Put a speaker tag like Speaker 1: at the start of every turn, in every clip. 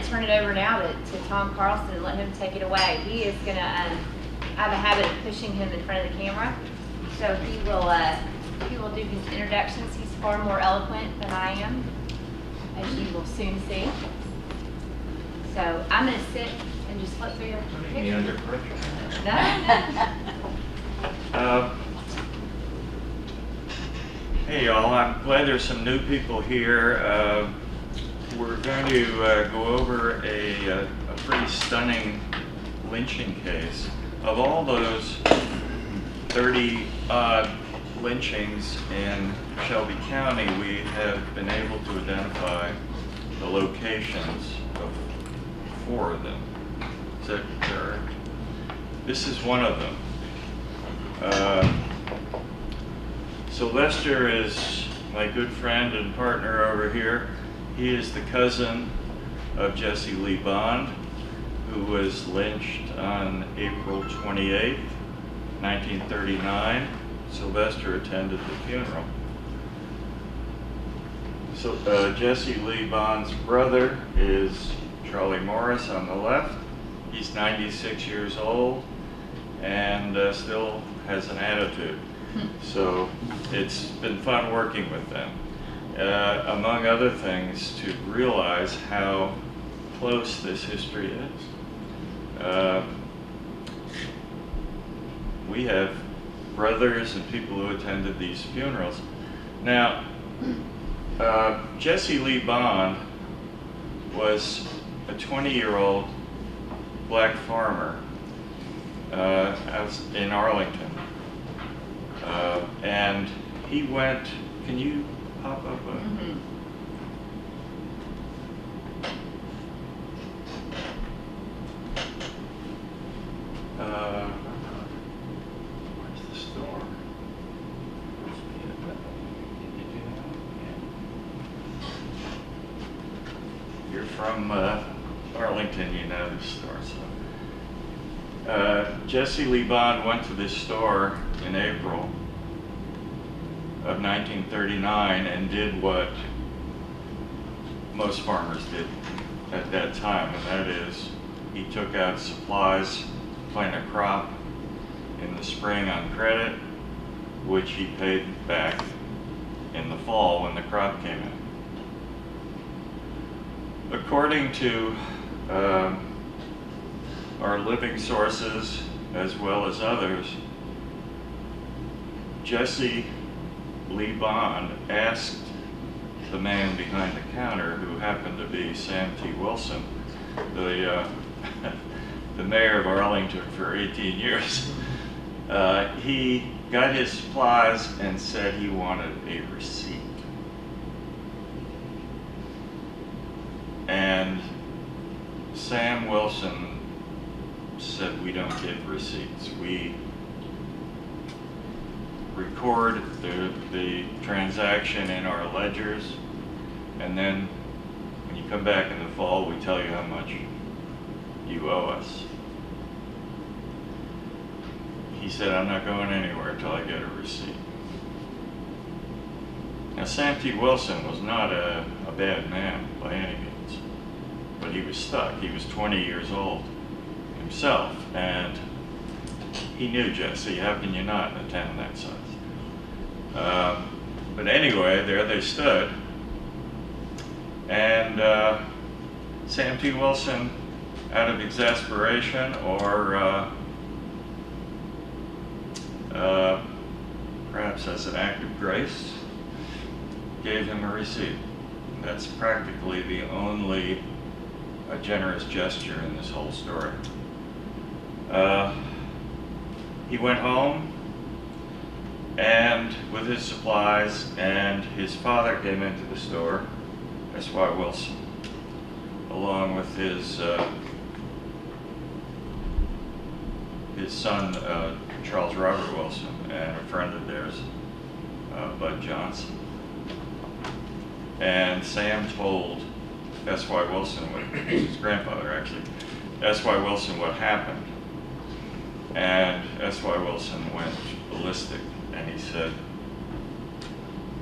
Speaker 1: turn it over now to Tom Carlson and let him take it away. He is going to have a habit of pushing him in front of the camera. So he will do his introductions. He's far more eloquent than I am, as you will soon see. So I'm going to sit and just flip through your
Speaker 2: Putting me under pressure.
Speaker 1: No.
Speaker 2: Hey y'all, I'm glad there's some new people here. We're going to go over a pretty stunning lynching case. Of all those 30-odd lynchings in Shelby County, we have been able to identify the locations of 4 of them. Is that correct? This is one of them. Sylvester is my good friend and partner over here. He is the cousin of Jesse Lee Bond, who was lynched on April 28th, 1939. Sylvester attended the funeral. So Jesse Lee Bond's brother is Charlie Morris on the left. He's 96 years old and still has an attitude. So it's been fun working with them. Among other things, to realize how close this history is. We have brothers and people who attended these funerals. Now, Jesse Lee Bond was a 20-year-old black farmer in Arlington. And he went, can you pop up a... where's the store? You're from Arlington, you know the store. So. Jesse Lee Bond went to this store in April of 1939 and did what most farmers did at that time, and that is he took out supplies, plant a crop in the spring on credit, which he paid back in the fall when the crop came in. According to our living sources, as well as others, Jesse Lee Bond asked the man behind the counter, who happened to be Sam T. Wilson, the mayor of Arlington for 18 years. He got his supplies and said he wanted a receipt. And Sam Wilson said, we don't give receipts. We record the transaction in our ledgers, and then when you come back in the fall, we tell you how much you owe us. He said, I'm not going anywhere until I get a receipt. Now, Sam T. Wilson was not a bad man by any means, but he was stuck. He was 20 years old himself, and he knew Jesse. How can you not in a town that size? But anyway, there they stood, and Sam T. Wilson, out of exasperation or perhaps as an act of grace, gave him a receipt. That's practically the only generous gesture in this whole story. He went home and with his supplies, and his father came into the store, S.Y. Wilson, along with his son, Charles Robert Wilson, and a friend of theirs, Bud Johnson. And Sam told S.Y. Wilson, his grandfather actually, S.Y. Wilson what happened. And S.Y. Wilson went ballistic, and he said,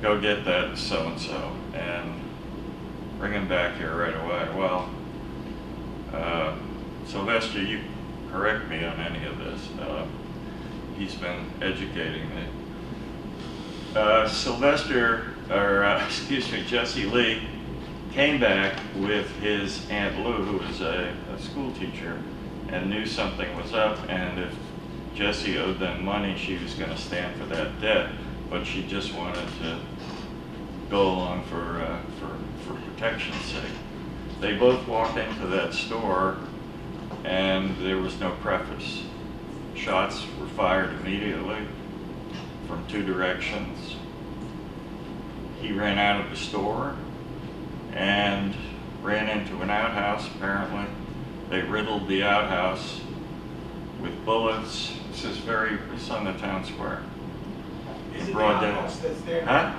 Speaker 2: go get that so-and-so and bring him back here right away. Well, Sylvester, you correct me on any of this. He's been educating me. Sylvester, or excuse me, Jesse Lee came back with his Aunt Lou, who was a school teacher, and knew something was up, and if Jesse owed them money, she was going to stand for that debt, but she just wanted to go along for protection's sake. They both walked into that store, and there was no preface. Shots were fired immediately from 2 directions. He ran out of the store and ran into an outhouse, apparently. They riddled the outhouse with bullets. This is on the town square.
Speaker 3: Is it the
Speaker 2: Broad day.
Speaker 3: outhouse that's there?
Speaker 2: Huh?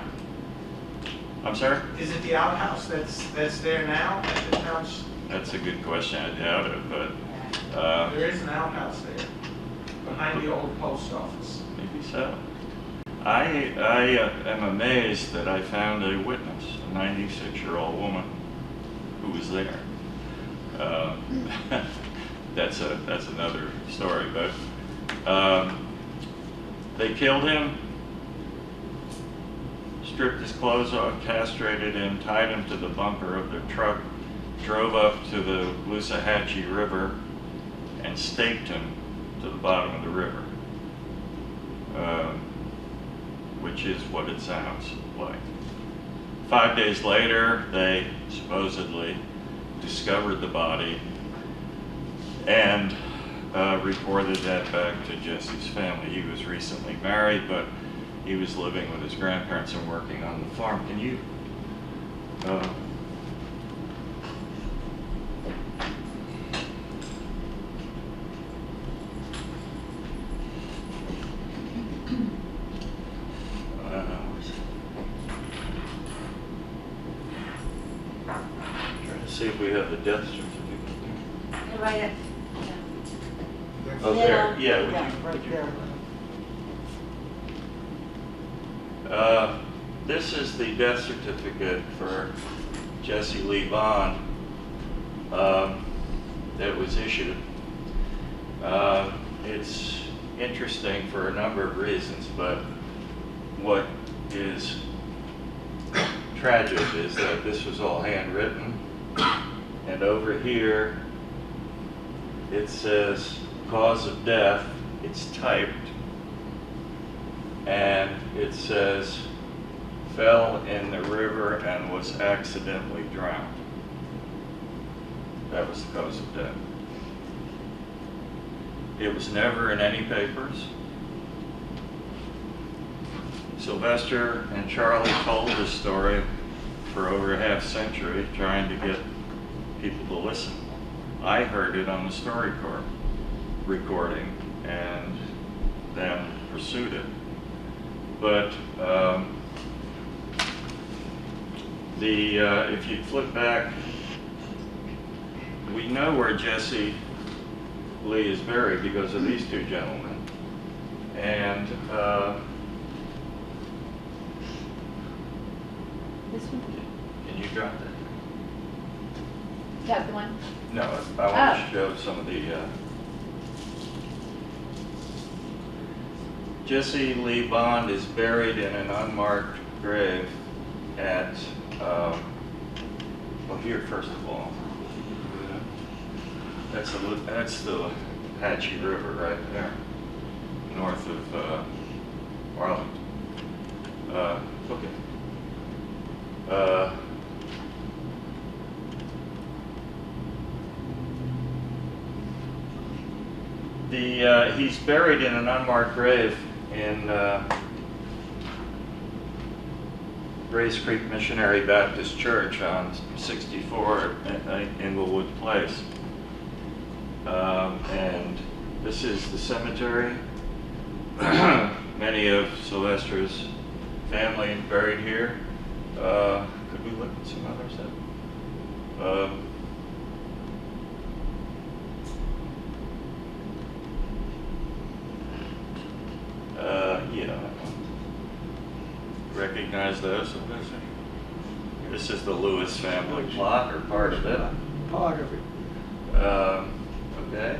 Speaker 2: I'm sorry?
Speaker 3: Is it the outhouse that's there now at the town's?
Speaker 2: That's a good question. I doubt it, but
Speaker 3: There is an outhouse there, behind the old post office.
Speaker 2: maybe so. I am amazed that I found a witness, a 96-year-old woman who was there. That's another story, but they killed him, stripped his clothes off, castrated him, tied him to the bumper of their truck, drove up to the Lusahachie River, and staked him to the bottom of the river, which is what it sounds like. 5 days later, they supposedly discovered the body and reported that back to Jesse's family. He was recently married, but he was living with his grandparents and working on the farm. Can you? Trying to see if we have the death certificate there.
Speaker 4: Right at,
Speaker 2: Oh, there. Yeah, would you?
Speaker 4: right there.
Speaker 2: This is the death certificate for Jesse Lee Bond that was issued. It's interesting for a number of reasons, but what is tragic is that this was all handwritten, and over here it says cause of death. It's typed, and it says fell in the river and was accidentally drowned. That was the cause of death. It was never in any papers. Sylvester and Charlie told this story for over a half century, trying to get people to listen. I heard it on the StoryCorps recording and then pursued it. But if you flip back, we know where Jesse Lee is buried because of these 2 gentlemen. And
Speaker 1: This one?
Speaker 2: can you drop that?
Speaker 1: Is that the one?
Speaker 2: No, I want to show some of the. Jesse Lee Bond is buried in an unmarked grave at, well, here first of all. That's the Hatchie River right there, north of Arlington. Okay. He's buried in an unmarked grave in Grace Creek Missionary Baptist Church on 64 at Inglewood Place. And this is the cemetery. Many of Sylvester's family buried here. Could we look at some others? Yeah. Recognize those, Sylvester? This is the Lewis family plot, or part of it.
Speaker 3: Part of it.
Speaker 2: Okay.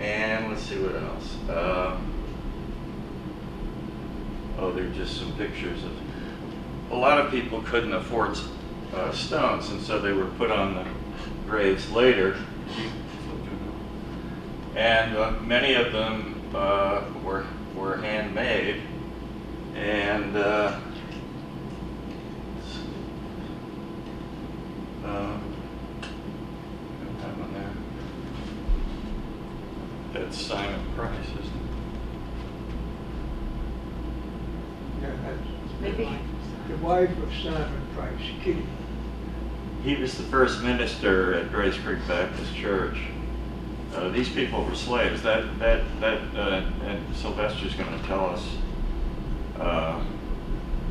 Speaker 2: And let's see what else. Oh, they're just some pictures of. A lot of people couldn't afford stones, and so they were put on the graves later. And many of them were handmade. And that one there. That's Simon Price, isn't it?
Speaker 4: Yeah, that's
Speaker 1: Maybe.
Speaker 4: the wife of Simon Price, Kitty.
Speaker 2: He was the first minister at Grace Creek Baptist Church. These people were slaves. And Sylvester's going to tell us a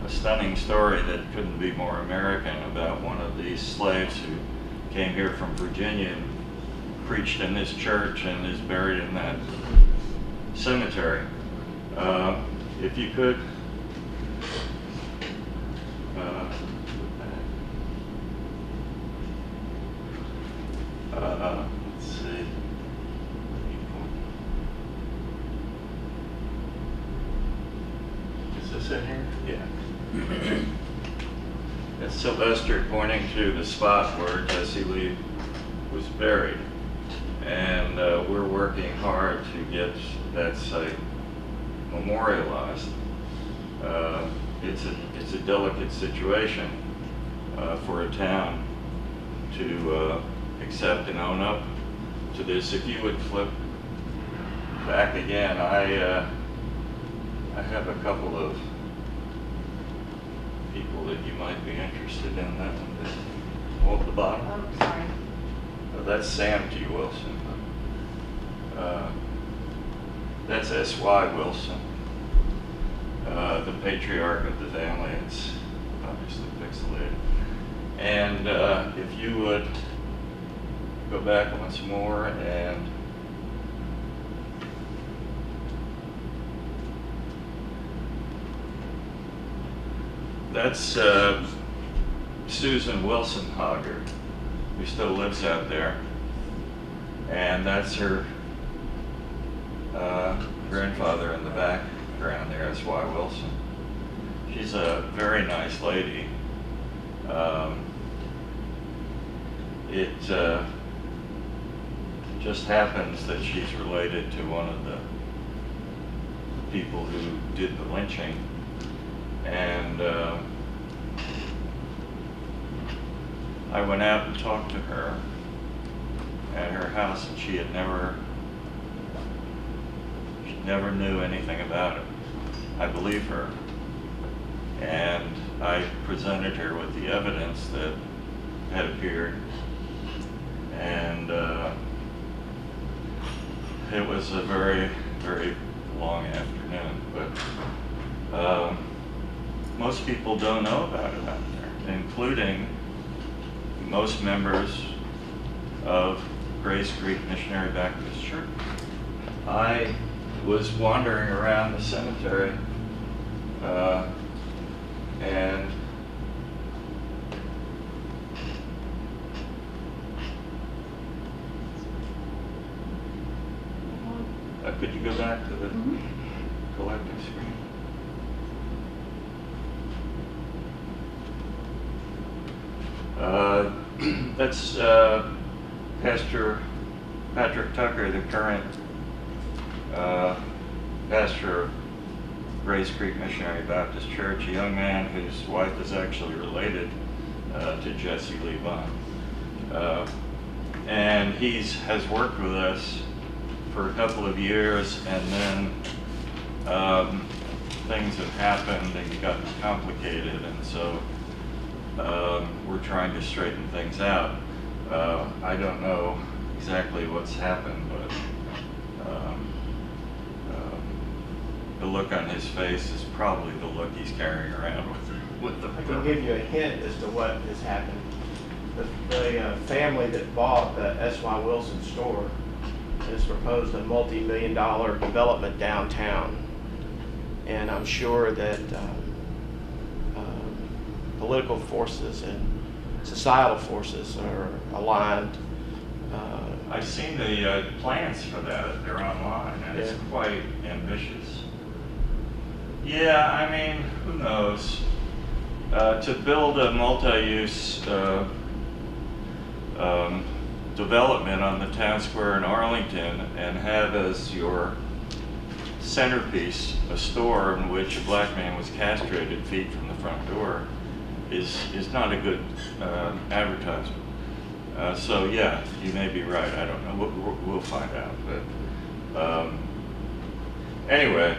Speaker 2: stunning story that couldn't be more American about one of these slaves who came here from Virginia and preached in this church and is buried in that cemetery. If you could. Let's see. Is this in here? Yeah. It's Sylvester pointing to the spot where Jesse Lee was buried. And we're working hard to get that site memorialized. It's a delicate situation for a town to accept and own up to this. If you would flip back again, I have a couple of people that you might be interested in. That one, at the bottom.
Speaker 1: Oh, sorry.
Speaker 2: That's Sam T. Wilson. That's S.Y. Wilson, the patriarch of the family. It's obviously pixelated. And if you would go back once more and that's Susan Wilson Hogger, who still lives out there. And that's her grandfather in the background there, S.Y. Wilson. She's a very nice lady. It just happens that she's related to one of the people who did the lynching. And I went out and talked to her at her house, and she never knew anything about it. I believe her. And I presented her with the evidence that had appeared. And it was a very, very long afternoon. But most people don't know about it out there, including most members of Grace Creek Missionary Baptist Church. I was wandering around the cemetery and could you go back to the collecting screen? That's Pastor Patrick Tucker, the current pastor of Grace Creek Missionary Baptist Church, a young man whose wife is actually related to Jesse Lee Bond. And has worked with us for a couple of years, and then things have happened and gotten complicated, and so we're trying to straighten things out. I don't know exactly what's happened, but the look on his face is probably the look he's carrying around with the.
Speaker 5: I can give you a hint as to what has happened. The family that bought the S.Y. Wilson store has proposed a multi-million-dollar development downtown, and I'm sure that political forces and societal forces are aligned
Speaker 2: I've seen the plans for that. They're online, and it's
Speaker 5: Yeah.
Speaker 2: quite ambitious. Yeah, I mean, who knows? To build a multi-use development on the town square in Arlington and have as your centerpiece a store in which a black man was castrated feet from the front door is not a good advertisement. So yeah, you may be right. I don't know. We'll find out. But anyway,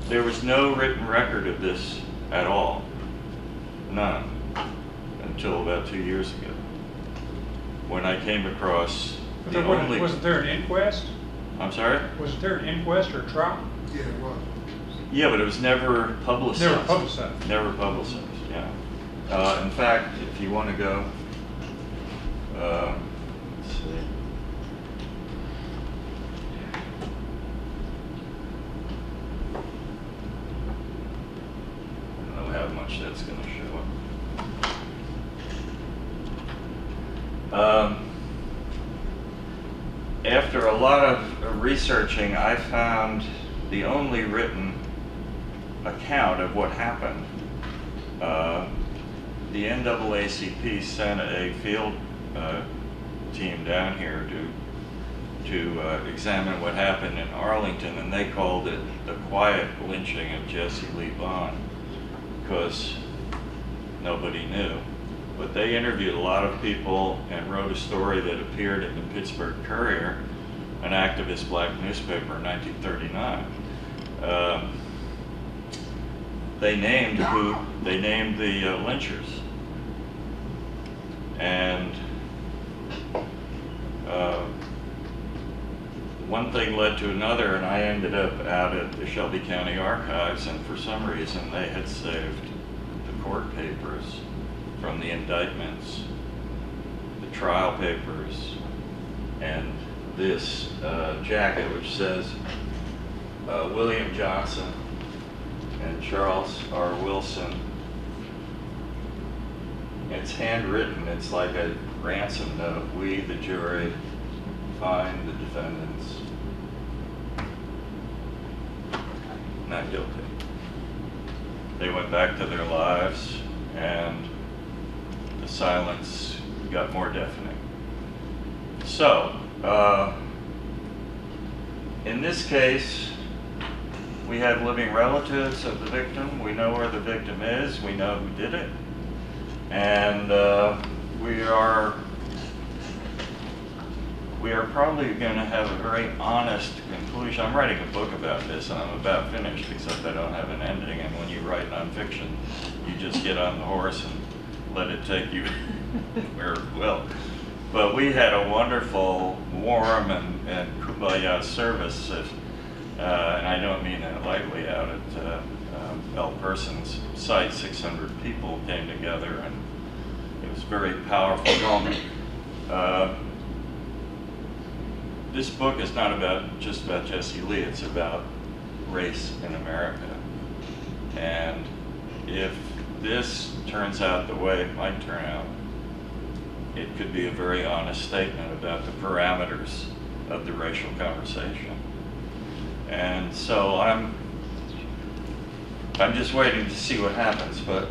Speaker 2: there was no written record of this at all. None. Until about 2 years ago, when I came across the only.
Speaker 6: Wasn't there an inquest?
Speaker 2: I'm sorry?
Speaker 6: Wasn't there an inquest or a trial?
Speaker 4: Yeah, it was.
Speaker 2: Yeah, but it was never publicized.
Speaker 6: Never publicized.
Speaker 2: Never publicized, yeah. In fact, if you want to go, let's see. I don't know how much that's going to show up. After a lot of researching, I found the only written account of what happened. The NAACP sent a field team down here to examine what happened in Arlington, and they called it the quiet lynching of Jesse Lee Bond, because nobody knew. But they interviewed a lot of people and wrote a story that appeared in the Pittsburgh Courier, an activist black newspaper in 1939. They named the lynchers, and one thing led to another, and I ended up out at the Shelby County Archives, and for some reason they had saved the court papers from the indictments, the trial papers, and this jacket which says William Johnson and Charles R. Wilson. It's handwritten. It's like a ransom note. We, the jury, find the defendants not guilty. They went back to their lives, and the silence got more deafening. So, in this case, we have living relatives of the victim. We know where the victim is. We know who did it. And we are probably going to have a very honest conclusion. I'm writing a book about this, and I'm about finished, except I don't have an ending. And when you write nonfiction, you just get on the horse and let it take you where it will. But we had a wonderful, warm, and kumbaya service, and I don't mean that lightly, out at El Person's site. 600 people came together, and it was a very powerful moment. This book is not just about Jesse Lee, it's about race in America. And if this turns out the way it might turn out, it could be a very honest statement about the parameters of the racial conversation. And so I'm just waiting to see what happens. But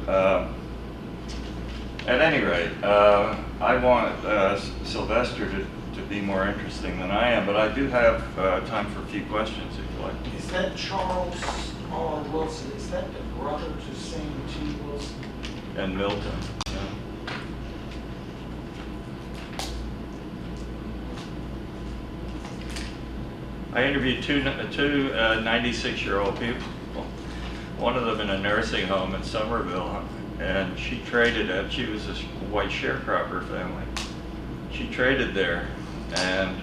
Speaker 2: at any rate, I want Sylvester to be more interesting than I am, but I do have time for a few questions if you like.
Speaker 3: Is that Charles R. Wilson? Is that the brother to Sam T. Wilson?
Speaker 2: And Milton. Yeah. I interviewed two 96-year-old people. One of them in a nursing home in Somerville, and she was a white sharecropper family. She traded there, and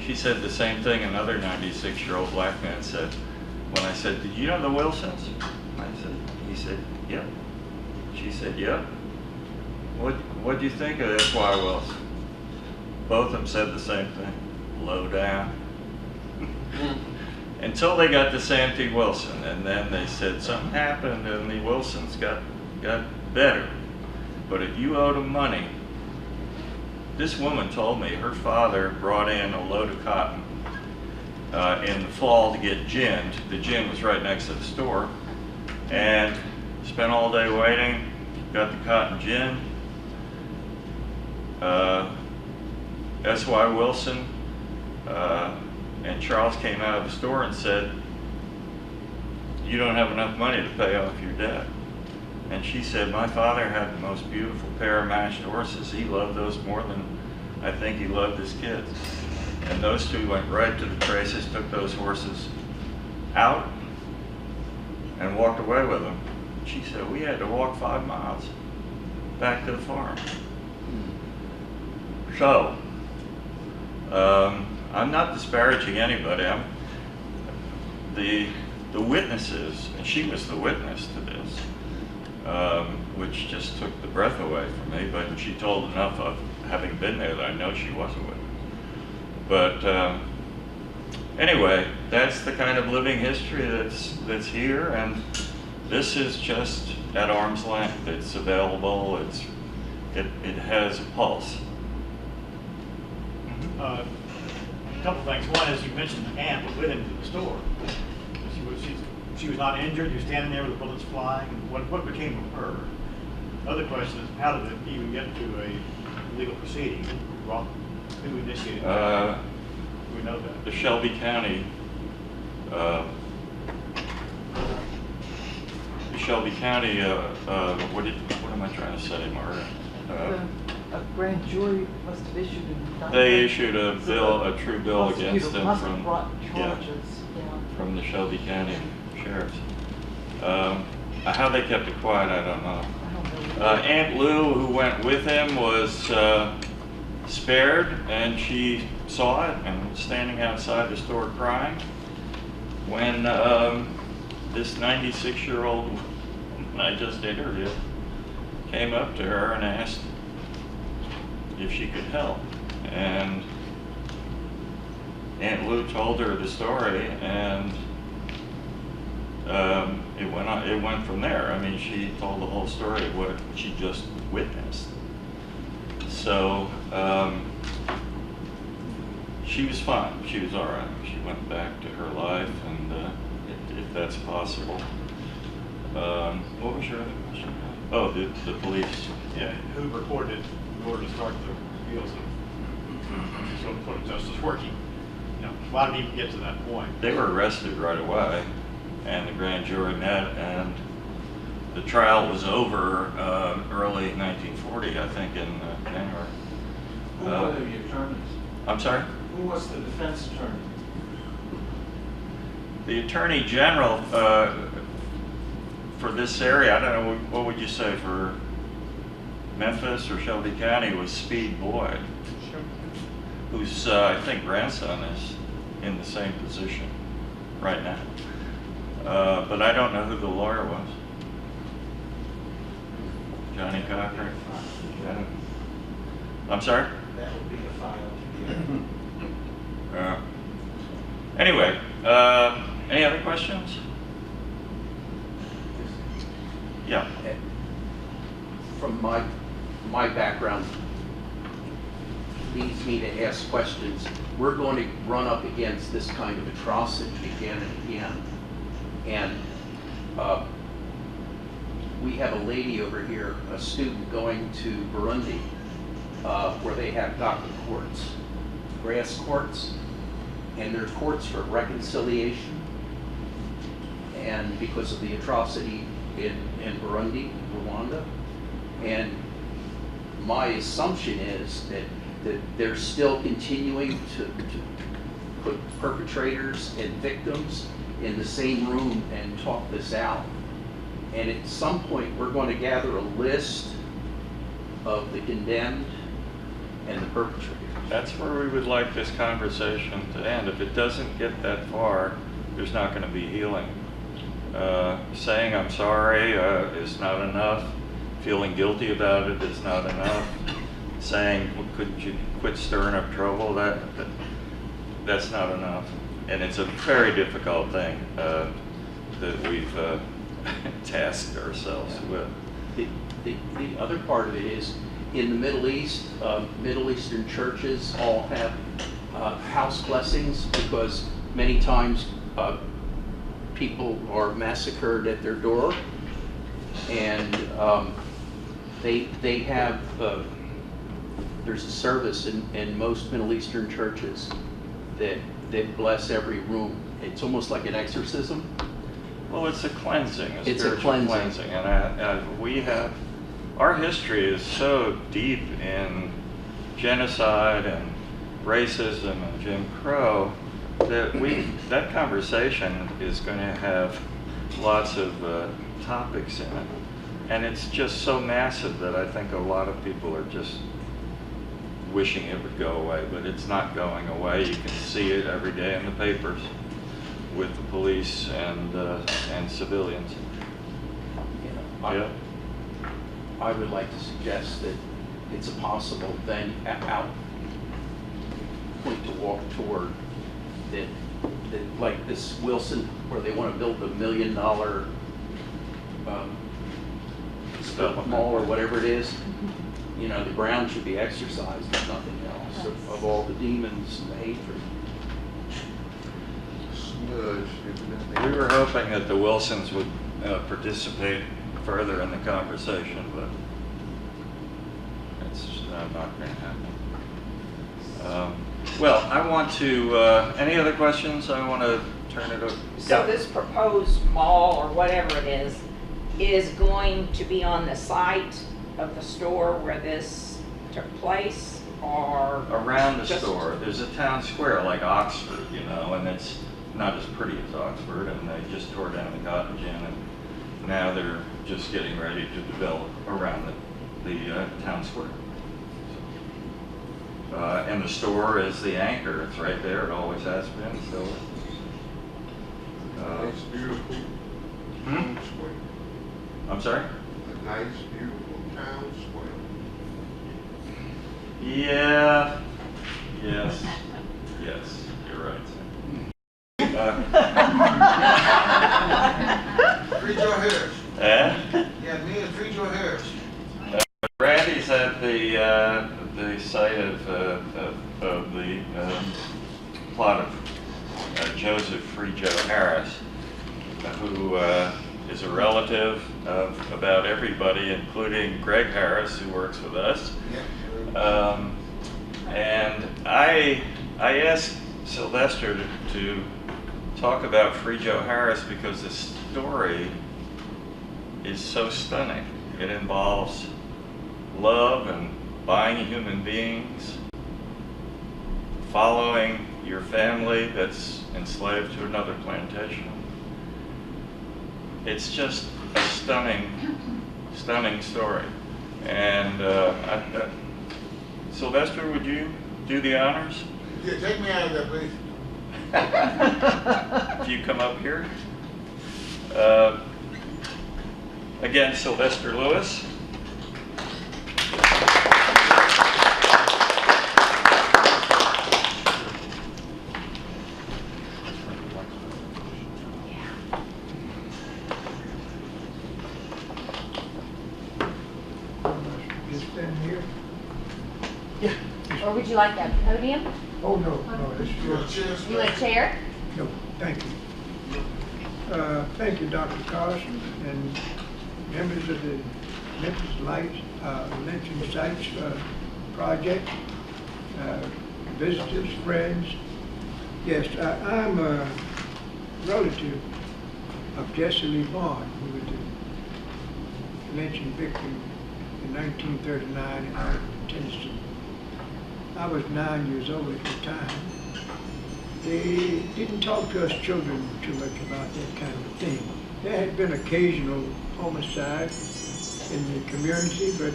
Speaker 2: she said the same thing another 96-year-old black man said. When I said, "Did you know the Wilsons?" He said, "Yep." She said, "Yep." What'd you think of S.Y. Wilson? Both of them said the same thing. Low down. Until they got to Sam T. Wilson, and then they said something happened and the Wilsons got better. But if you owed them money, this woman told me her father brought in a load of cotton in the fall to get ginned. The gin was right next to the store, and spent all day waiting, got the cotton gin. S.Y. Wilson and Charles came out of the store and said, "You don't have enough money to pay off your debt." And she said, "My father had the most beautiful pair of matched horses. He loved those more than I think he loved his kids." And those two went right to the traces, took those horses out, and walked away with them. She said, "We had to walk 5 miles back to the farm." So, I'm not disparaging anybody. The witnesses, and she was the witness to this, which just took the breath away from me, but she told enough of having been there that I know she was a witness. But anyway, that's the kind of living history that's here, and this is just at arm's length. It's available. It has a pulse.
Speaker 7: A couple things. One is, you mentioned the aunt was with him to the store. She was not injured. You were standing there with the bullets flying. What became of her? Other question is, how did it even get to a legal proceeding? Who initiated that? We know that.
Speaker 2: The Shelby County what am I trying to say, Margaret?
Speaker 8: A grand jury must have issued an indictment.
Speaker 2: They issued a true bill against them
Speaker 8: must have
Speaker 2: from,
Speaker 8: brought
Speaker 2: yeah,
Speaker 8: charges, yeah.
Speaker 2: from the Shelby County Sheriffs. How they kept it quiet, I don't know.
Speaker 8: I don't know.
Speaker 2: Aunt Lou, who went with him, was spared, and she saw it and was standing outside the store crying when this 96-year-old woman I just interviewed came up to her and asked if she could help. And Aunt Lou told her the story, and it went from there. I mean, she told the whole story of what she just witnessed. So she was fine. She was all right. She went back to her life, and if that's possible. What was your other question? Oh, the police.
Speaker 7: Yeah, who reported in order to start the wheels of sort of justice working? You know, why did it even get to that point?
Speaker 2: They were arrested right away, and the grand jury met, and the trial was over early 1940, I think, in January.
Speaker 3: Who were the attorneys?
Speaker 2: I'm sorry?
Speaker 3: Who was the defense attorney?
Speaker 2: The Attorney General for this area, I don't know, what would you say, for Memphis or Shelby County, was Speed Boyd, whose, I think, grandson is in the same position right now. But I don't know who the lawyer was. Johnny Cochran? I'm sorry?
Speaker 3: That would be a file to get.
Speaker 2: Anyway, any other questions? Yeah.
Speaker 9: From my background leads me to ask questions. We're going to run up against this kind of atrocity again and again. And we have a lady over here, a student going to Burundi, where they have DACA courts, grass courts, and there's courts for reconciliation. And because of the atrocity in Burundi, Rwanda, and my assumption is that they're still continuing to put perpetrators and victims in the same room and talk this out. And at some point, we're going to gather a list of the condemned and the perpetrators.
Speaker 2: That's where we would like this conversation to end. If it doesn't get that far, there's not going to be healing. Saying I'm sorry is not enough. Feeling guilty about it is not enough. Saying, well, couldn't you quit stirring up trouble? That's not enough. And it's a very difficult thing that we've tasked ourselves with.
Speaker 9: The other part of it is in the Middle East, Middle Eastern churches all have house blessings because many times people are massacred at their door, and they have there's a service in most Middle Eastern churches that bless every room. It's almost like an exorcism.
Speaker 2: Well, it's a cleansing, a
Speaker 9: It's a
Speaker 2: spiritual
Speaker 9: cleansing.
Speaker 2: and we have, our history is so deep in genocide and racism and Jim Crow that that conversation is going to have lots of topics in it, and it's just so massive that I think a lot of people are just wishing it would go away, but it's not going away. You can see it every day in the papers with the police and civilians. Yeah.
Speaker 9: I would like to suggest that it's a possible then out point to walk toward that like this Wilson, where they want to build $1 million mall or whatever it is. You know, the ground should be exercised, if nothing else, of all the demons and the hatred.
Speaker 2: We were hoping that the Wilsons would participate further in the conversation, but it's not going to happen. Well, I want to, any other questions? I want to turn it over.
Speaker 10: So this proposed mall or whatever it is going to be on the site of the store where this took place, or?
Speaker 2: Around the
Speaker 10: just-
Speaker 2: store, there's a town square like Oxford, you know, and it's not as pretty as Oxford, and they just tore down the Cottage Inn, and now they're just getting ready to develop around the town square. And the store is the anchor. It's right there. It always has been. So,
Speaker 11: Nice, beautiful town square.
Speaker 2: I'm sorry?
Speaker 11: A nice, beautiful town square.
Speaker 2: Yeah. Yes. Yes. You're right.
Speaker 3: Free Joe Harris.
Speaker 2: Eh?
Speaker 3: Yeah, me and Free Joe Harris.
Speaker 2: Randy's at the site of the plot of Joseph Free Joe Harris, who is a relative of about everybody, including Greg Harris, who works with us.
Speaker 3: Yeah.
Speaker 2: And I asked Sylvester to talk about Free Joe Harris because the story is so stunning. It involves love and buying human beings, following your family that's enslaved to another plantation. It's just a stunning, stunning story. And Sylvester, would you do the honors?
Speaker 3: Yeah, take me out of there, please.
Speaker 2: If you come up here. Again, Sylvester Lewis.
Speaker 4: Just stand here.
Speaker 1: Or would you like that podium?
Speaker 4: Oh, no, this
Speaker 3: You want
Speaker 4: is,
Speaker 3: a chair?
Speaker 1: You want a chair?
Speaker 4: no, thank you. Thank you, Dr. Carlson, and members of the Memphis Lights, Lynching Sites Project, visitors, friends. Yes, I'm a relative of Jesse Lee Vaughn, who was the lynching victim in 1939 in Arlington, Tennessee. I was 9 years old at the time. They didn't talk to us children too much about that kind of thing. There had been occasional homicide in the community, but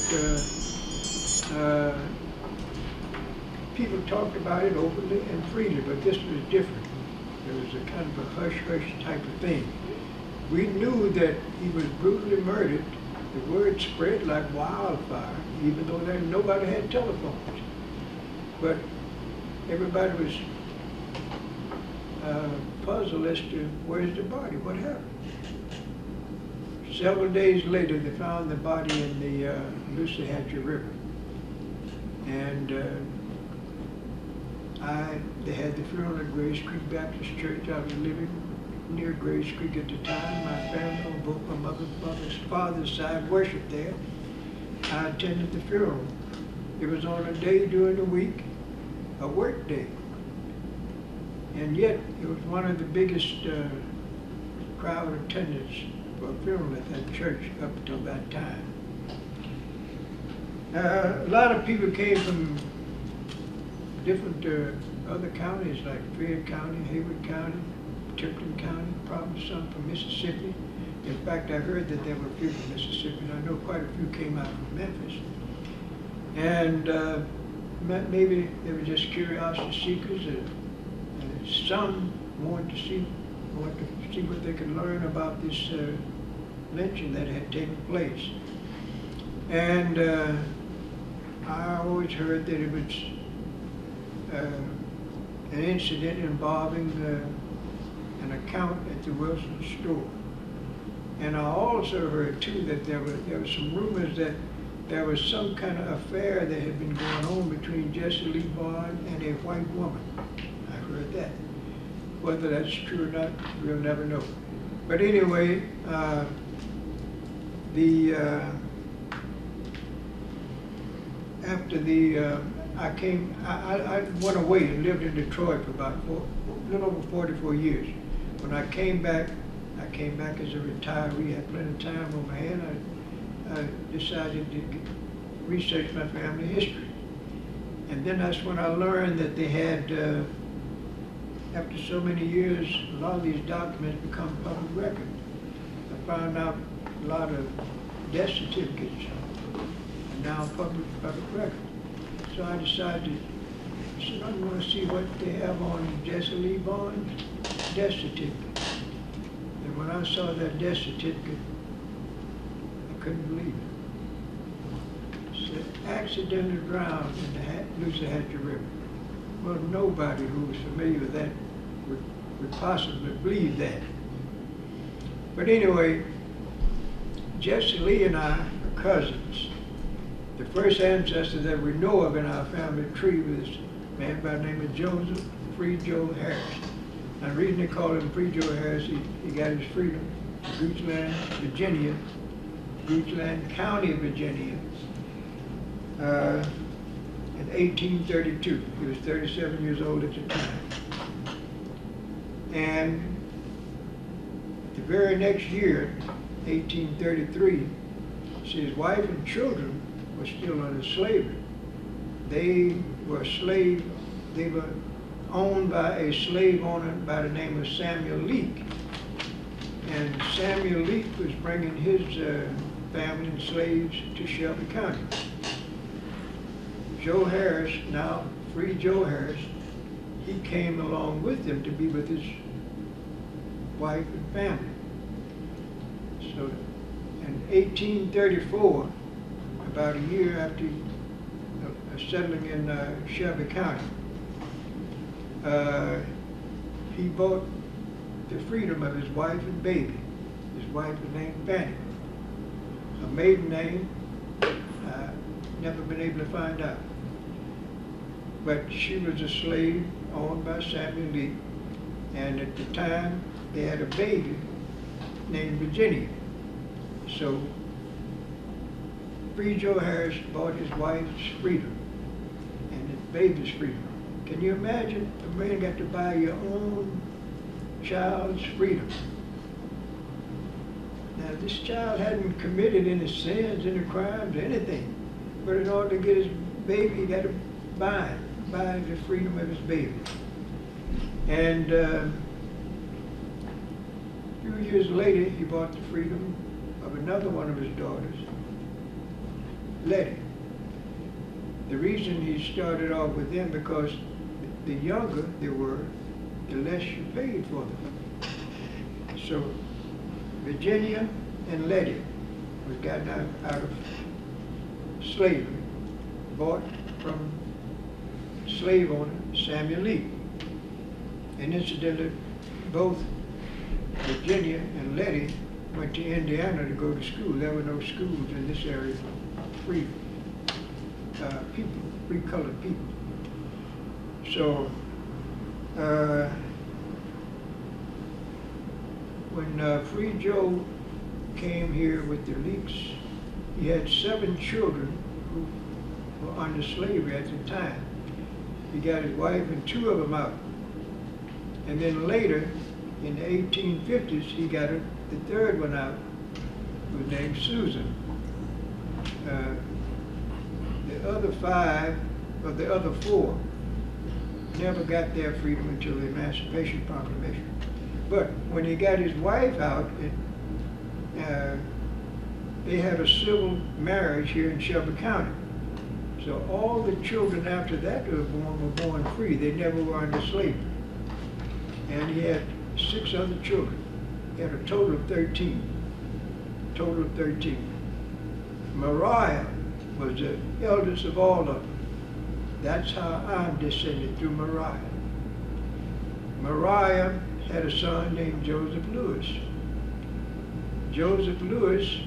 Speaker 4: people talked about it openly and freely, but this was different. There was a kind of a hush-hush type of thing. We knew that he was brutally murdered. The word spread like wildfire, even though nobody had telephones. But everybody was puzzled as to where's the body, what happened. Several days later, they found the body in the Lucy Hatcher River. And they had the funeral at Grace Creek Baptist Church. I was living near Grace Creek at the time. My family on both my mother's father's side worshiped there. I attended the funeral. It was on a day during the week, a work day. And yet, it was one of the biggest crowd attendance for a funeral at that church up until that time. A lot of people came from different other counties like Fayette County, Hayward County, Tipton County, probably some from Mississippi. In fact, I heard that there were a few from Mississippi, and I know quite a few came out from Memphis. And maybe they were just curiosity seekers. Some wanted to see what they could learn about this lynching that had taken place. And I always heard that it was an incident involving an account at the Wilson store. And I also heard too that there were some rumors that there was some kind of affair that had been going on between Jesse Lee Bond and a white woman. I heard that. Whether that's true or not, we'll never know. But anyway, I went away and lived in Detroit for about a little over 44 years. When I came back as a retiree. I had plenty of time on my hand. I decided to research my family history. And then that's when I learned that they had, after so many years, a lot of these documents become public record. I found out a lot of death certificates are now public record. So I decided, I want to see what they have on Jesse Lee Bond's death certificate. And when I saw that death certificate, I couldn't believe it. It said, accidentally drowned in the Lousathatchee River. Well, nobody who was familiar with that would possibly believe that. But anyway, Jesse Lee and I are cousins. The first ancestor that we know of in our family tree was a man by the name of Joseph Free Joe Harris. Now, the reason they call him Free Joe Harris, he got his freedom in Goochland, Virginia, Goochland County, Virginia, in 1832. He was 37 years old at the time. And the very next year, 1833, his wife and children were still under slavery. They were owned by a slave owner by the name of Samuel Leake. And Samuel Leake was bringing his family and slaves to Shelby County. Joe Harris, now Free Joe Harris, he came along with them to be with his wife and family. So in 1834, about a year after settling in Shelby County, he bought the freedom of his wife and baby. His wife was named Fanny. A maiden name, never been able to find out. But she was a slave owned by Samuel Lee, and at the time they had a baby named Virginia. So Free Joe Harris bought his wife's freedom and his baby's freedom. Can you imagine a man got to buy your own child's freedom? Now, this child hadn't committed any sins, any crimes, anything. But in order to get his baby, he got to buy the freedom of his baby. And a few years later, he bought the freedom of another one of his daughters, Letty. The reason he started off with them because the younger they were, the less you paid for them. So Virginia and Letty was gotten out of slavery, bought from slave owner Samuel Lee. And incidentally, both Virginia and Letty went to Indiana to go to school. There were no schools in this area for free people. free colored people. So, when Free Joe came here with the Leaks, he had 7 children who were under slavery at the time. He got his wife and 2 of them out. And then later, in the 1850s, he got the 3rd one out, who was named Susan. The other 5, or the other 4, never got their freedom until the Emancipation Proclamation. But when he got his wife out, they had a civil marriage here in Shelby County. So all the children after that who were born free. They never were under slavery. And he had 6 other children. He had a total of 13. Total of 13. Mariah was the eldest of all of them. That's how I'm descended through Mariah. Mariah had a son named Joseph Lewis. Joseph Lewis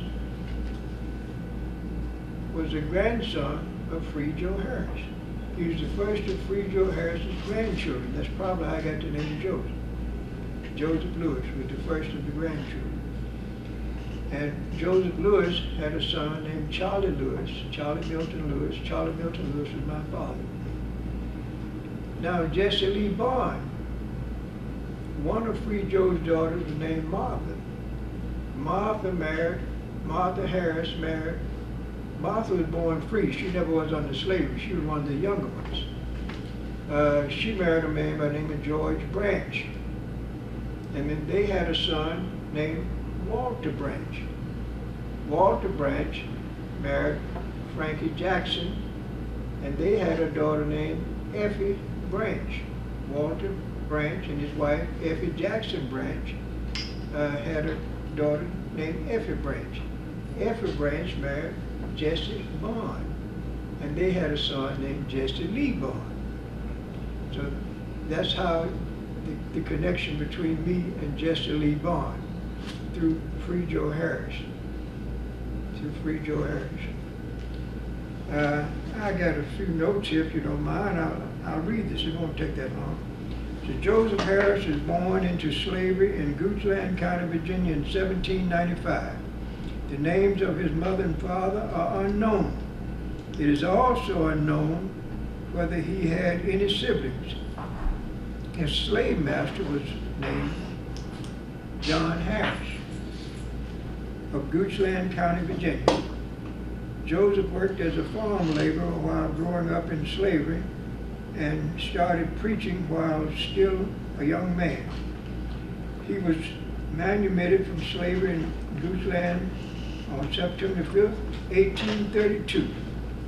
Speaker 4: was a grandson of Free Joe Harris. He was the first of Free Joe Harris's grandchildren. That's probably how I got the name Joseph. Joseph Lewis was the first of the grandchildren. And Joseph Lewis had a son named Charlie Lewis, Charlie Milton Lewis. Charlie Milton Lewis was my father. Now Jesse Lee Bond, one of Free Joe's daughters was named Martha. Martha Harris married. Martha was born free. She never was under slavery. She was one of the younger ones. She married a man by the name of George Branch. And then they had a son named Walter Branch. Walter Branch married Frankie Jackson, and they had a daughter named Effie Branch. Walter Branch and his wife, Effie Jackson Branch, had a daughter named Effie Branch. Effie Branch married Jesse Bond, and they had a son named Jesse Lee Bond. So that's how the connection between me and Jesse Lee Bond, through Free Joe Harris. Through Free Joe Harris. I got a few notes here, if you don't mind. I'll read this. It won't take that long. So Joseph Harris was born into slavery in Goochland County, Virginia in 1795. The names of his mother and father are unknown. It is also unknown whether he had any siblings. His slave master was named John Harris of Goochland County, Virginia. Joseph worked as a farm laborer while growing up in slavery and started preaching while still a young man. He was manumitted from slavery in Goochland on September 5th, 1832,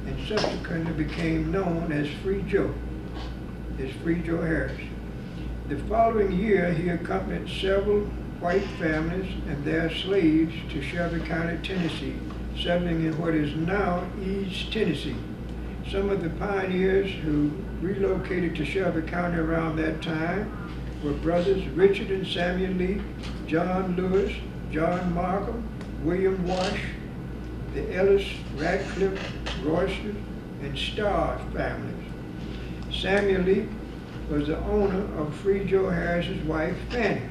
Speaker 4: and subsequently became known as Free Joe, as Free Joe Harris. The following year, he accompanied several white families and their slaves to Shelby County, Tennessee, settling in what is now East Tennessee. Some of the pioneers who relocated to Shelby County around that time were brothers Richard and Samuel Lee, John Lewis, John Markham, William Wash, the Ellis, Radcliffe, Royster, and Starr families. Samuel Lee was the owner of Free Joe Harris's wife, Fanny,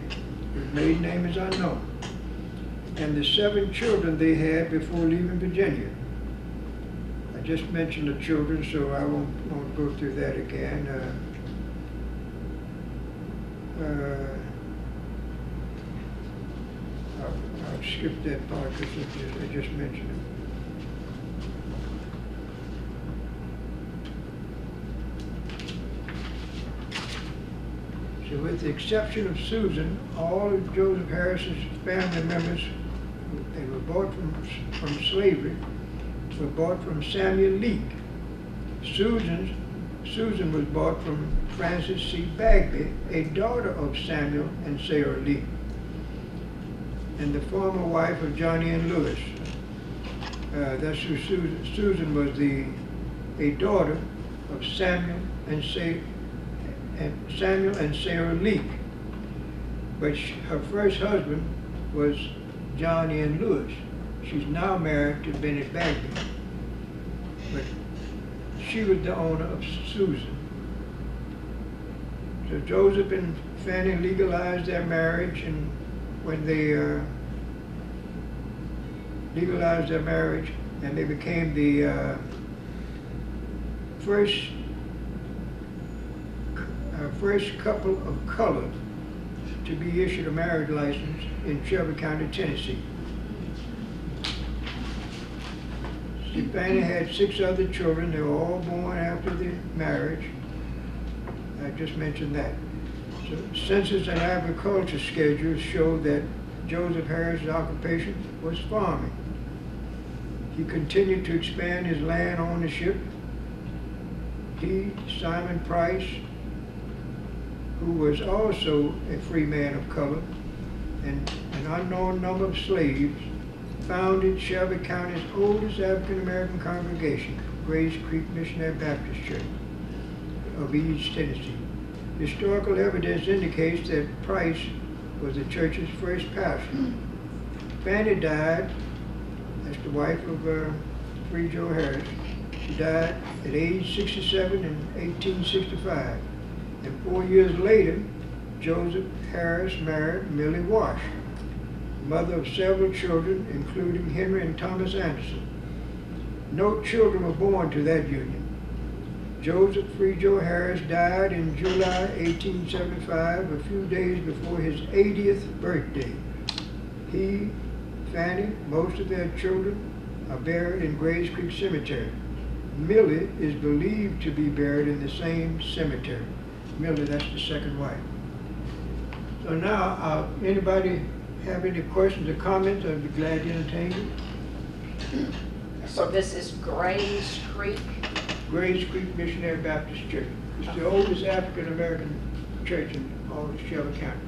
Speaker 4: whose maiden name is unknown, and the 7 children they had before leaving Virginia. I just mentioned the children, so I won't go through that again. I'll skip that part because I just mentioned it. So with the exception of Susan, all of Joseph Harris's family members, they were bought from slavery, were bought from Samuel Leake. Susan was bought from Frances C. Bagley, a daughter of Samuel and Sarah Leake, and the former wife of Johnny and Lewis. That's who Susan was, a daughter of Samuel and Sarah Leake. But her first husband was Johnny and Lewis. She's now married to Benny Bagley. But she was the owner of Susan. So Joseph and Fanny legalized their marriage, and when they legalized their marriage, and they became the first couple of color to be issued a marriage license in Shelby County, Tennessee. See, Fanny had 6 other children. They were all born after the marriage. I just mentioned that. So, census and agriculture schedules show that Joseph Harris' occupation was farming. He continued to expand his land ownership. He, Simon Price, who was also a free man of color, and an unknown number of slaves, founded Shelby County's oldest African-American congregation, Grace Creek Missionary Baptist Church of East Tennessee. Historical evidence indicates that Price was the church's first pastor. Fanny died as the wife of Free Joe Harris. She died at age 67 in 1865. And 4 years later, Joseph Harris married Millie Wash, mother of several children, including Henry and Thomas Anderson. No children were born to that union. Joseph Free Joe Harris died in July 1875, a few days before his 80th birthday. He, Fanny, most of their children are buried in Grays Creek Cemetery. Millie is believed to be buried in the same cemetery. Millie, that's the second wife. So now, anybody have any questions or comments? I'd be glad to entertain you.
Speaker 10: So this is Grays Creek?
Speaker 4: Grays Creek Missionary Baptist Church. It's the oldest African-American church in all of Shelby County.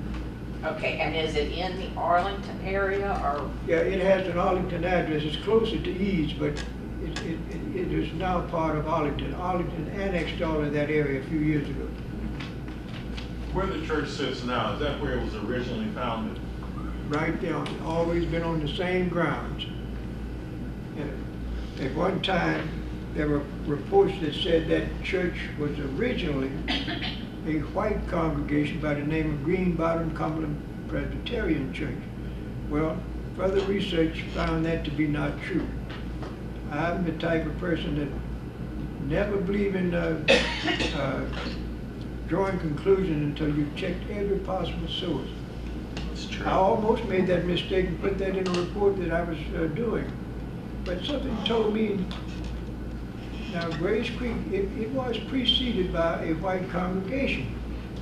Speaker 10: Okay, and is it in the Arlington area, or?
Speaker 4: Yeah, it has an Arlington address. It's closer to Eads, but it is now part of Arlington. Arlington annexed all of that area a few years ago.
Speaker 12: Where the church sits now, is that where it was originally founded?
Speaker 4: Right there, always been on the same grounds. And at one time, there were reports that said that church was originally a white congregation by the name of Green Bottom Cumberland Presbyterian Church. Well, further research found that to be not true. I'm the type of person that never believe in drawing conclusions until you've checked every possible source.
Speaker 2: It's true.
Speaker 4: I almost made that mistake and put that in a report that I was doing. But something told me, now Grays Creek, it was preceded by a white congregation.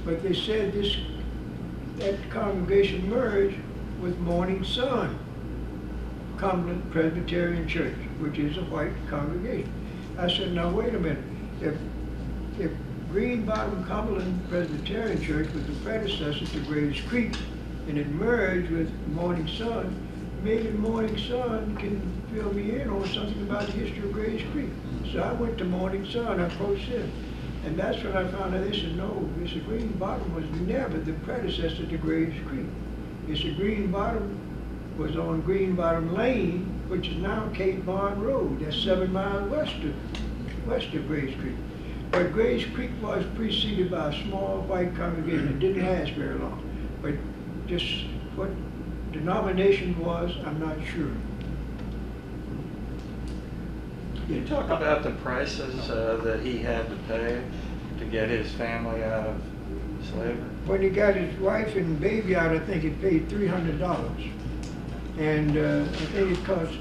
Speaker 4: But they said that congregation merged with Morning Sun Cumberland Presbyterian Church, which is a white congregation. I said, now wait a minute. If Green Bottom Cumberland Presbyterian Church was the predecessor to Grays Creek, and it merged with Morning Sun, maybe Morning Sun can fill me in on something about the history of Grays Creek. So I went to Morning Sun, I approached them, and that's when I found out. They said, no, this Green Bottom was never the predecessor to Grays Creek. This Green Bottom was on Green Bottom Lane, which is now Cape Barn Road. That's 7 miles west of Grays Creek. But Grays Creek was preceded by a small white congregation. It didn't last very long. But just what denomination was, I'm not sure.
Speaker 2: Can you talk about the prices that he had to pay to get his family out of slavery?
Speaker 4: When he got his wife and baby out, I think he paid $300. And I think it cost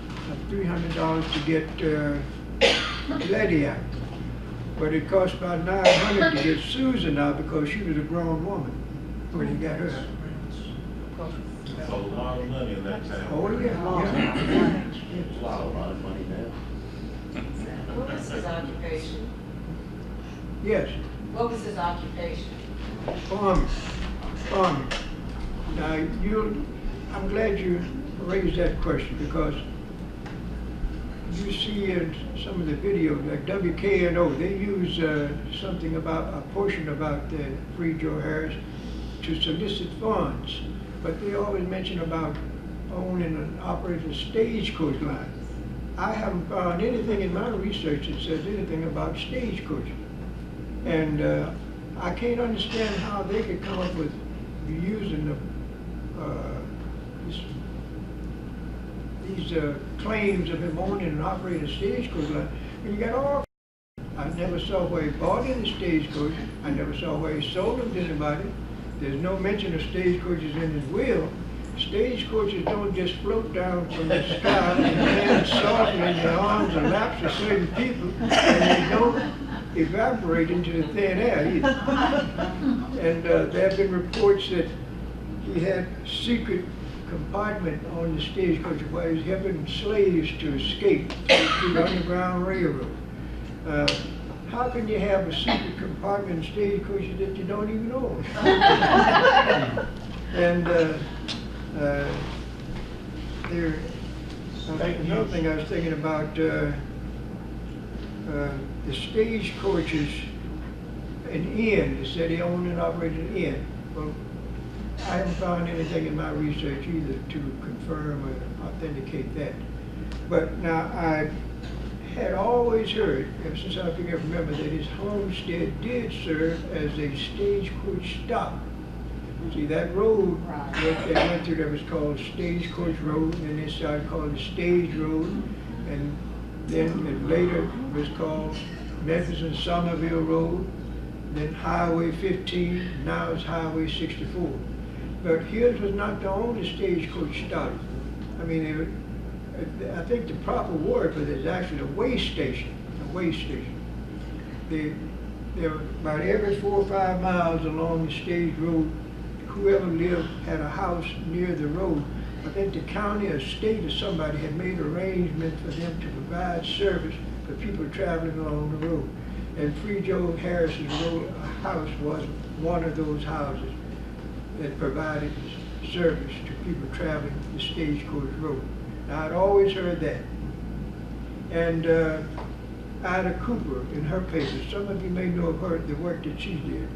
Speaker 4: $300 to get Letty out. But it cost about $900 to get Susan out because she was a grown woman when he got her out.
Speaker 12: That's a lot of money in that town.
Speaker 4: Oh, yeah.
Speaker 9: A lot of money now.
Speaker 13: What was his occupation?
Speaker 4: Yes,
Speaker 13: What was his occupation?
Speaker 4: farming. Now, I'm glad you raised that question because you see in some of the videos, like WKNO, they use something about, a portion about Free Joe Harris to solicit funds, but they always mention about owning and operating a stagecoach line. I haven't found anything in my research that says anything about stagecoaches. And I can't understand how they could come up with using these claims of him owning and operating a stagecoach line. And you got all. I never saw where he bought any stagecoach. I never saw where he sold them to anybody. There's no mention of stagecoaches in his will. Stagecoaches don't just float down from the sky and land softly in the arms or laps of certain people, and they don't evaporate into the thin air either. And there have been reports that he had secret compartment on the stagecoach where he's helping slaves to escape through the Underground Railroad. How can you have a secret compartment in stagecoaches that you don't even own? And another thing I was thinking about, the stagecoaches, an inn, they said he owned and operated an inn. Well, I haven't found anything in my research either to confirm or authenticate that. But now, I had always heard, ever since I can remember, that his homestead did serve as a stagecoach stop. See, that road that they went through that was called Stagecoach Road, and they started calling it Stage Road, and then it later was called Memphis and Somerville Road, then Highway 15, now it's Highway 64. But his was not the only stagecoach stop. I mean, I think the proper word for this is actually a way station, a way station. There were about every 4 or 5 miles along the stage road, whoever lived had a house near the road. I think the county or state or somebody had made arrangements for them to provide service for people traveling along the road. And Free Joe Harris's house was one of those houses that provided service to people traveling the stagecoach road. Now, I'd always heard that. And Ida Cooper, in her papers, some of you may know of her, the work that she did.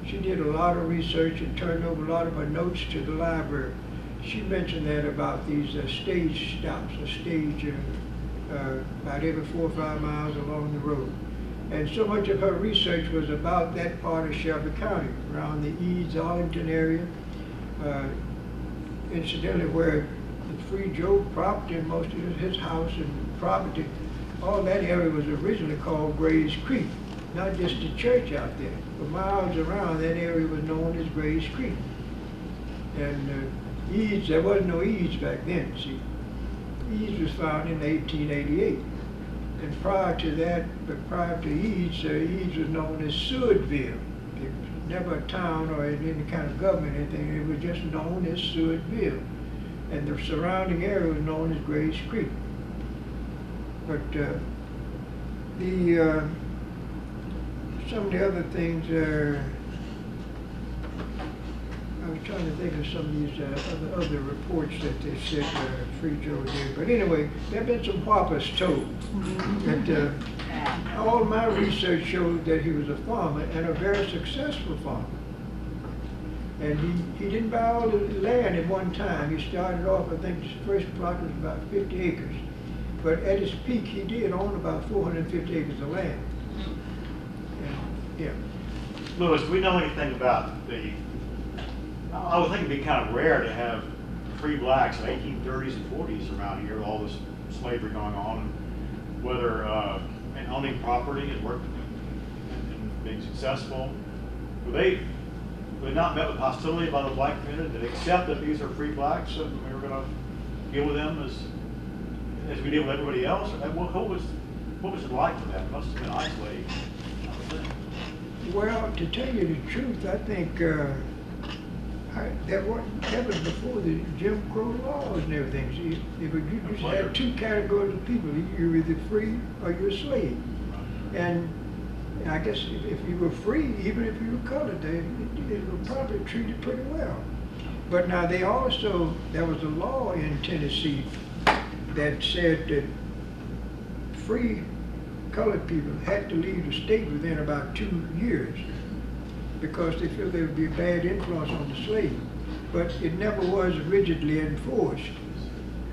Speaker 4: She did a lot of research and turned over a lot of her notes to the library. She mentioned that about these stage stops, a stage about every 4 or 5 miles along the road. And so much of her research was about that part of Shelby County, around the Eads, Arlington area, incidentally where the Free Joe property, most of his house and property, all that area was originally called Gray's Creek, not just the church out there. For miles around, that area was known as Gray's Creek. And Eads, there was no Eads back then, see. Eads was found in 1888. And prior to that, but prior to Eads, Eads was known as Sewardville. It was never a town or any kind of government or anything, it was just known as Sewardville. And the surrounding area was known as Gray's Creek. But some of the other things I was trying to think of some of these other reports that they said Free Joe did. But anyway, there have been some whoppers told. That all my research showed that he was a farmer and a very successful farmer. And he didn't buy all the land at one time. He started off, I think his first plot was about 50 acres. But at his peak, he did own about 450 acres of land. And, yeah.
Speaker 7: Louis, do we know anything about I would think it'd be kind of rare to have free blacks in the 1830s and 40s around here with all this slavery going on, and whether and owning property and work and being successful. Were they not met with hostility by the black community? Did they accept that these are free blacks and we were going to deal with them as we deal with everybody else? What was it like for them? It must have been isolating, I would think.
Speaker 4: Well, to tell you the truth, I think that was before the Jim Crow laws and everything. See, you just had 2 categories of people. You were either free or you're a slave. And I guess if you were free, even if you were colored, they were probably treated pretty well. But now there was a law in Tennessee that said that free colored people had to leave the state within about 2 years because they felt there would be a bad influence on the slave. But it never was rigidly enforced.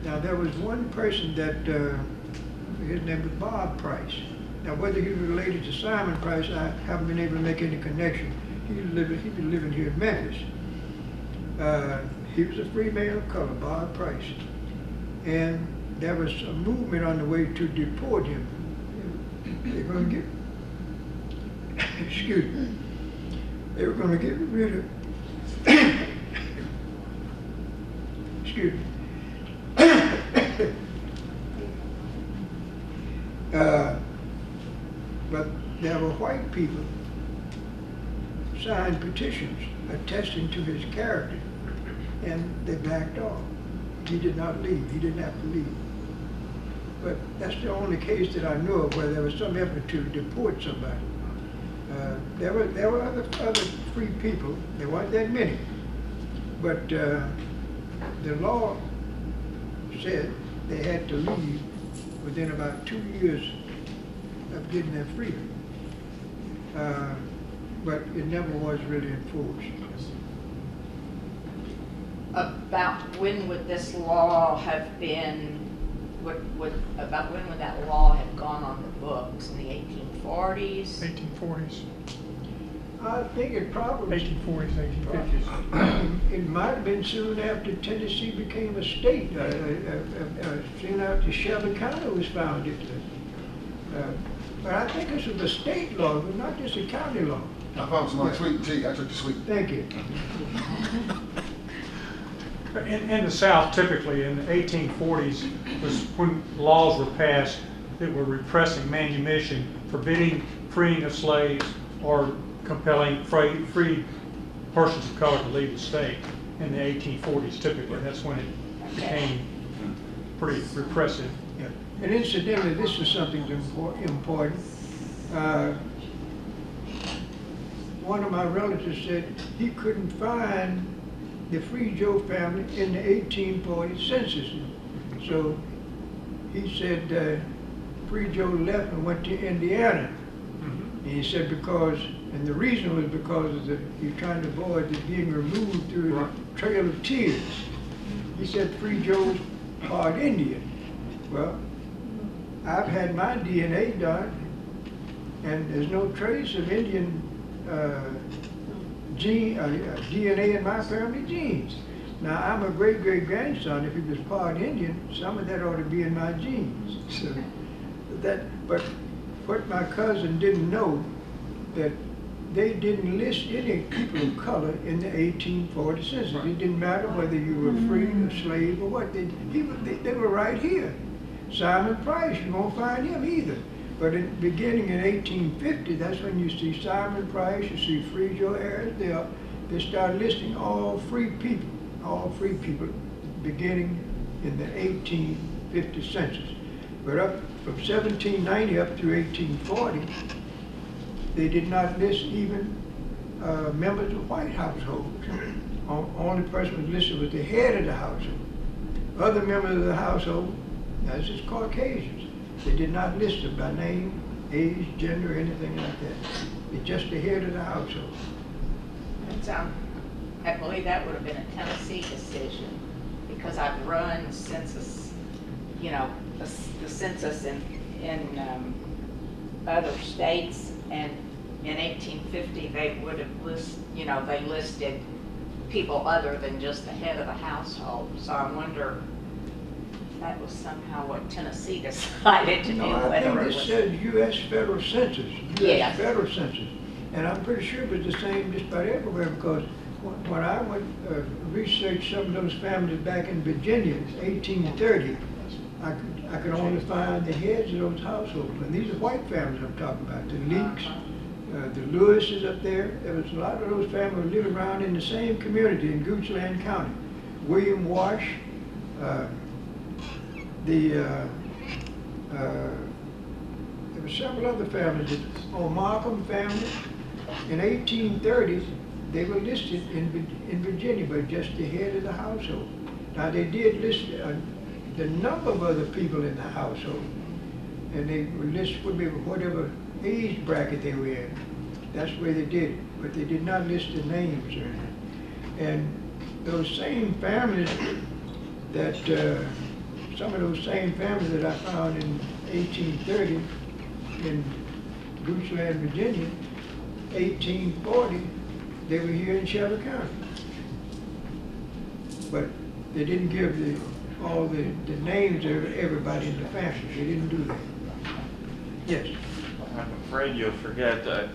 Speaker 4: Now there was one person that his name was Bob Price. Now, whether he was related to Simon Price, I haven't been able to make any connection. He was living here in Memphis. He was a free man of color, Bob Price. And there was a movement on the way to deport him. They were going to get, excuse me, they were going to get rid of, excuse me. But there were white people signed petitions attesting to his character, and they backed off. He did not leave. He didn't have to leave. But that's the only case that I know of where there was some effort to deport somebody. There were other free people. There weren't that many. But the law said they had to leave within about 2 years of getting their freedom. But it never was really enforced.
Speaker 10: About when would this law have been, about when would that law have gone on the books? In the 1840s?
Speaker 6: 1840s,
Speaker 4: I think it probably,
Speaker 6: 1840s, 1850s.
Speaker 4: it might have been soon after Tennessee became a state. Soon after Shelby County was founded. But I think this was a state law, but not just a county law.
Speaker 11: I found some sweet tea. I took the sweet.
Speaker 4: Thank you.
Speaker 6: In the South, typically in the 1840s was when laws were passed that were repressing manumission, forbidding freeing of slaves or compelling free persons of color to leave the state. In the 1840s, typically, that's when it became pretty repressive.
Speaker 4: Yeah. And incidentally, this is something important. One of my relatives said he couldn't find the Free Joe family in the 1840 census. So he said Free Joe left and went to Indiana. And he said and the reason was because of he was trying to avoid it being removed through the Trail of Tears. He said Free Joe's part Indian. Well, I've had my DNA done, and there's no trace of Indian DNA in my family genes. Now, I'm a great-great-grandson. If he was part Indian, some of that ought to be in my genes. So but what my cousin didn't know, that they didn't list any people of color in the 1840 census. It didn't matter whether you were free or slave or what. They were right here. Simon Price, you won't find him either. But beginning in 1850, that's when you see Simon Price, you see Free Joe Harris. They started listing all free people, beginning in the 1850 census. But up from 1790 up through 1840, they did not list even members of white households. Only person was listed was the head of the household. Other members of the household, that's just Caucasians. They did not list them by name, age, gender, anything like that. It's just the head of the household.
Speaker 10: And I believe that would have been a Tennessee decision, because I've run census, the census in other states, and in 1850 they would have they listed people other than just the head of the household. So I wonder if that was somehow what Tennessee decided to do.
Speaker 4: I think this said U.S. federal census.
Speaker 10: Yes.
Speaker 4: Federal census. And I'm pretty sure it was the same just about everywhere, because when I went research some of those families back in Virginia, 1830, I could only find the heads of those households. And these are white families I'm talking about. The Leaks, the Lewises up there. There was a lot of those families living around in the same community in Goochland County. William Wash, there were several other families. Markham family. In 1830s, they were listed in Virginia, but just the head of the household. Now, they did list the number of other people in the household, and they were listed whatever age bracket they were in. That's where they did it, but they did not list the names or anything. And those same families that, some of those same families that I found in 1830 in Goochland, Virginia. 1840, they were here in Shelby County. But they didn't give all the names of everybody in the family. They didn't do that. Yes.
Speaker 2: I'm afraid you'll forget that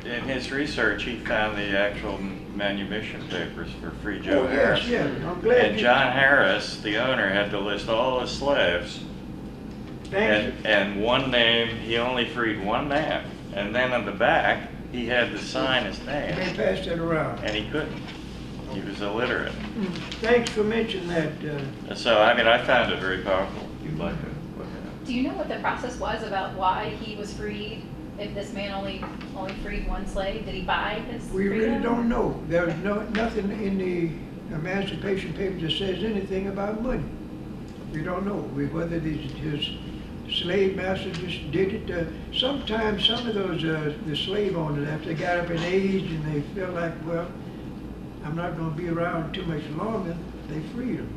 Speaker 2: in his research, he found the actual manumission papers for Free Joe Harris.
Speaker 4: Yes, I'm glad.
Speaker 2: And John Harris, the owner, had to list all his slaves. And one name, he only freed one man. And then on the back, he had to sign his name.
Speaker 4: They passed it around.
Speaker 2: And he couldn't. He was illiterate.
Speaker 4: Thanks for mentioning that.
Speaker 2: So, I mean, I found it very powerful. If you'd like to look at it.
Speaker 14: Do you know what the process was about why he was freed? If this man only freed one slave, did he buy his
Speaker 4: We
Speaker 14: freedom?
Speaker 4: really don't know. There's nothing in the Emancipation Papers that says anything about money. We don't know whether his slave master just did it. Sometimes some of those the slave owners, after they got up in age and they felt like, well, I'm not going to be around too much longer, they freed them.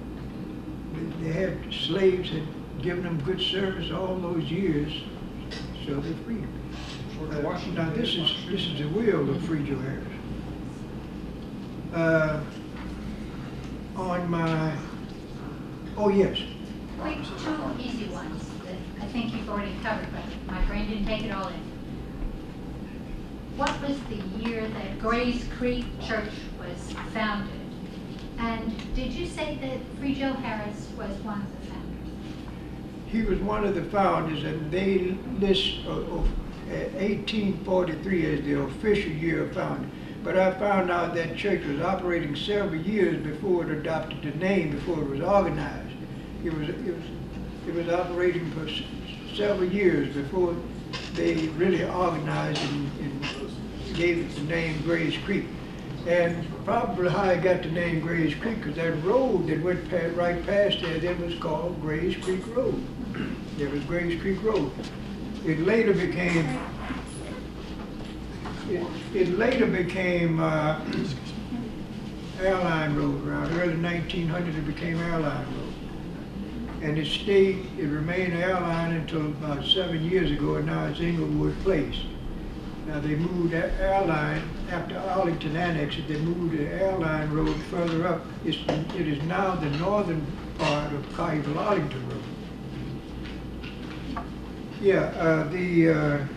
Speaker 4: They had slaves that given them good service all those years, so they freed them. Now this is the will of Free Joe Harris. On my, oh yes.
Speaker 15: Quick, two easy ones that I think you've already covered, but my brain didn't take it all in. What was the year that Grays Creek Church was founded? And did you say that Free Joe Harris was one of the founders?
Speaker 4: He was one of the founders, and they list 1843 as the official year of founding. But I found out that church was operating several years before it adopted the name, before it was organized. It was operating for several years before they really organized and gave it the name Grays Creek. And probably how I got the name Grays Creek, because that road that went right past there, that was called Grays Creek Road. There was Grays Creek Road. It later became Airline Road. Around early 1900, it became Airline Road. And it remained Airline until about 7 years ago, and now it's Inglewood Place. Now they moved Airline, after Arlington annexed it, they moved the Airline Road further up. It is now the northern part of Colleyville-Arlington Road. Yeah, there's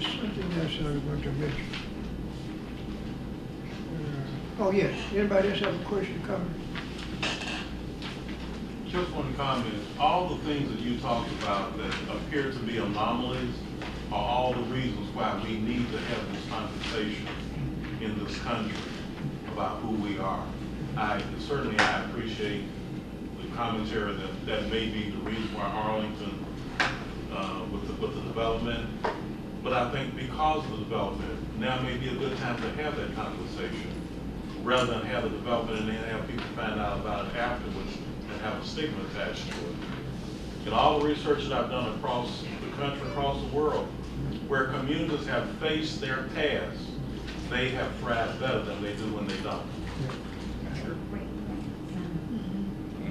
Speaker 4: something else I was going to mention. Oh yes, anybody else have a question or comment?
Speaker 12: Just one comment. All the things that you talked about that appear to be anomalies are all the reasons why we need to have this conversation in this country about who we are. Certainly I appreciate the commentary that may be the reason why Arlington, with the development, but I think because of the development, now may be a good time to have that conversation, rather than have the development and then have people find out about it afterwards and have a stigma attached to it. In all the research that I've done across the country, across the world, where communities have faced their past, they have thrived better than they do when they don't.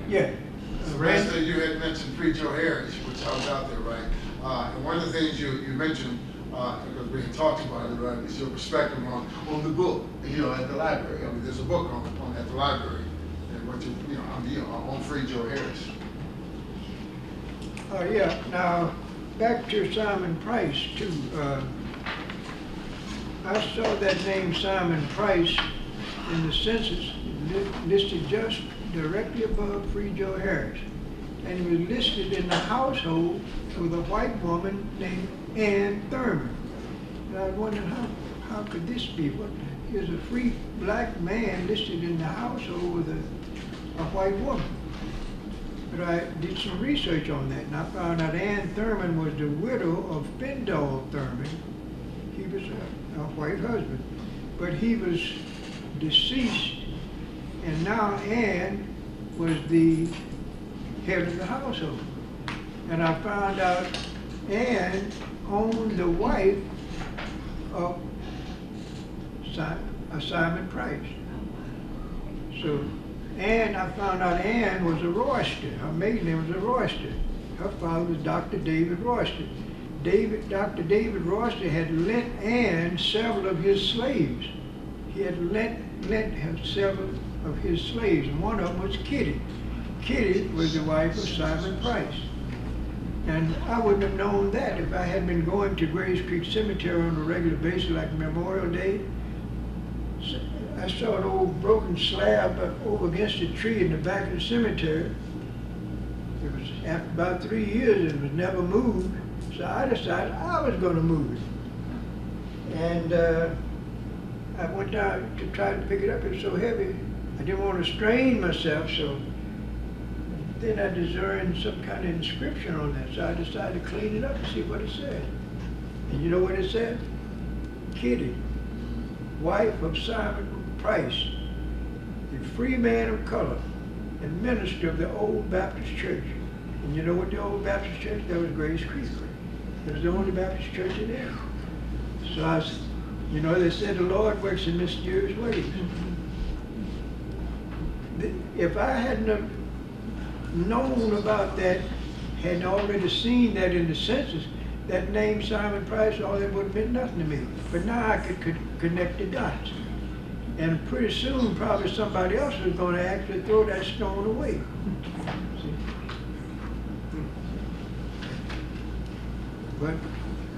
Speaker 4: Yeah.
Speaker 11: Sylvester, you had mentioned Free Joe Harris, which I was out there, right? And one of the things you mentioned, because we had talked about it, right, is your perspective on the book, at the library. I mean, there's a book on at the library, and what on Free Joe Harris.
Speaker 4: Yeah. Now, back to Simon Price too. I saw that name Simon Price in the census listed just directly above Free Joe Harris, and he was listed in the household with a white woman named Ann Thurman. And I was wondering how could this be? What is a free black man listed in the household with a white woman? But I did some research on that, and I found out Ann Thurman was the widow of Fendall Thurman. He was a white husband, but he was deceased, and now Ann was the head of the household. And I found out Ann owned the wife of Simon Price. So I found out Ann was a Royster. Her maiden name was a Royster. Her father was Dr. David Royster. Dr. David Royster had lent Ann several of his slaves. He had lent him several of his slaves, and one of them was Kitty. Kitty was the wife of Simon Price. And I wouldn't have known that if I had been going to Grays Creek Cemetery on a regular basis like Memorial Day. I saw an old broken slab over against a tree in the back of the cemetery. It was after about 3 years, it was never moved. So I decided I was going to move it. And I went down to try to pick it up. It was so heavy. I didn't want to strain myself, so then I discerned some kind of inscription on that. So I decided to clean it up and see what it said. And you know what it said? Kitty, wife of Simon Price, the free man of color and minister of the Old Baptist Church. And you know what the Old Baptist Church? That was Grays Creek. It was the only Baptist church in there. So I was, you know, they said the Lord works in mysterious ways. If I hadn't have known about that, hadn't already seen that in the census, that name Simon Price, all that would have meant nothing to me. But now I could connect the dots. And pretty soon, probably somebody else was going to actually throw that stone away. See? But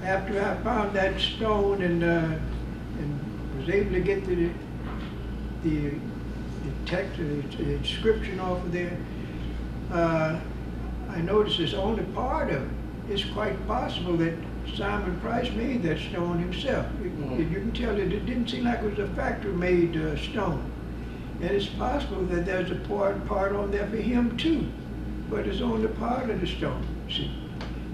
Speaker 4: after I found that stone and was able to get to the text, the inscription off of there, I noticed it's only part of it. It's quite possible that Simon Price made that stone himself. You can tell that it didn't seem like it was a factory-made stone. And it's possible that there's a part on there for him too, but it's only part of the stone, see.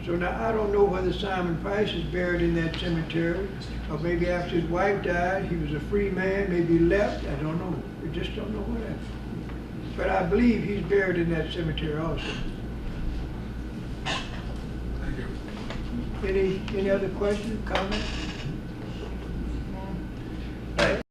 Speaker 4: So now I don't know whether Simon Price is buried in that cemetery, or maybe after his wife died, he was a free man, maybe he left, I don't know. We just don't know what happened. But I believe he's buried in that cemetery also. Any other questions, comments?